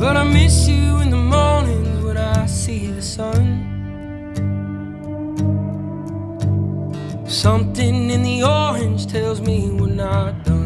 But I miss you in the mornings when I see the sun. Something in the orange tells me we're not done.